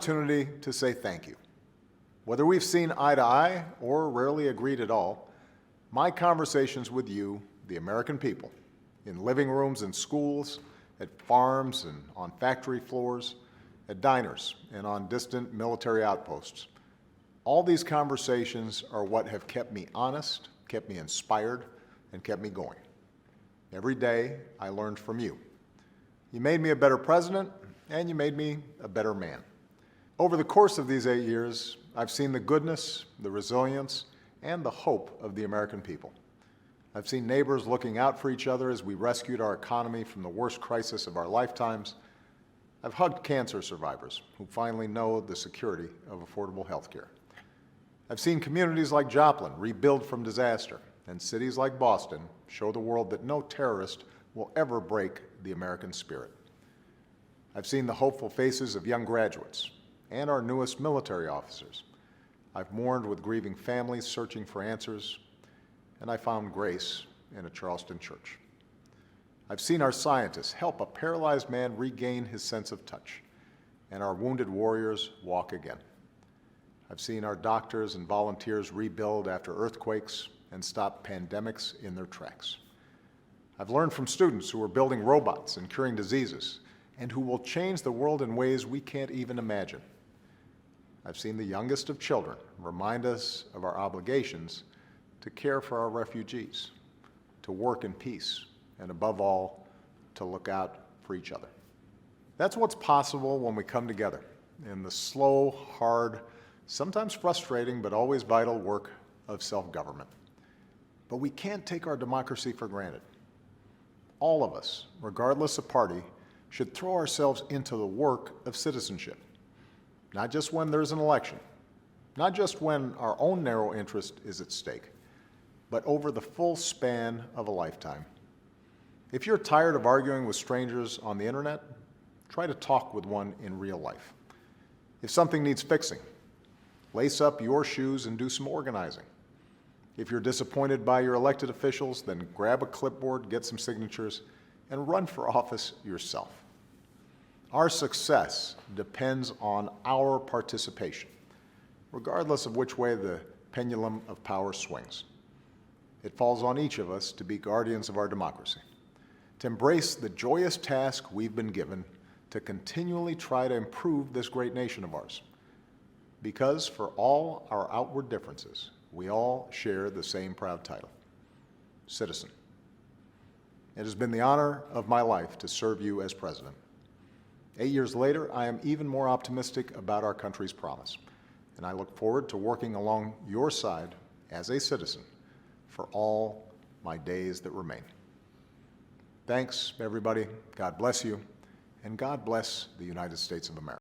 Opportunity to say thank you. Whether we've seen eye to eye or rarely agreed at all, my conversations with you, the American people, in living rooms and schools, at farms and on factory floors, at diners and on distant military outposts, all these conversations are what have kept me honest, kept me inspired, and kept me going. Every day I learned from you. You made me a better president, and you made me a better man. Over the course of these 8 years, I've seen the goodness, the resilience, and the hope of the American people. I've seen neighbors looking out for each other as we rescued our economy from the worst crisis of our lifetimes. I've hugged cancer survivors who finally know the security of affordable health care. I've seen communities like Joplin rebuild from disaster, and cities like Boston show the world that no terrorist will ever break the American spirit. I've seen the hopeful faces of young graduates and our newest military officers. I've mourned with grieving families searching for answers, and I found grace in a Charleston church. I've seen our scientists help a paralyzed man regain his sense of touch, and our wounded warriors walk again. I've seen our doctors and volunteers rebuild after earthquakes and stop pandemics in their tracks. I've learned from students who are building robots and curing diseases, and who will change the world in ways we can't even imagine. I've seen the youngest of children remind us of our obligations to care for our refugees, to work in peace, and above all, to look out for each other. That's what's possible when we come together in the slow, hard, sometimes frustrating, but always vital work of self-government. But we can't take our democracy for granted. All of us, regardless of party, should throw ourselves into the work of citizenship. Not just when there's an election, not just when our own narrow interest is at stake, but over the full span of a lifetime. If you're tired of arguing with strangers on the internet, try to talk with one in real life. If something needs fixing, lace up your shoes and do some organizing. If you're disappointed by your elected officials, then grab a clipboard, get some signatures, and run for office yourself. Our success depends on our participation, regardless of which way the pendulum of power swings. It falls on each of us to be guardians of our democracy, to embrace the joyous task we've been given to continually try to improve this great nation of ours. Because for all our outward differences, we all share the same proud title, citizen. It has been the honor of my life to serve you as president. 8 years later, I am even more optimistic about our country's promise, and I look forward to working along your side as a citizen for all my days that remain. Thanks, everybody. God bless you, and God bless the United States of America.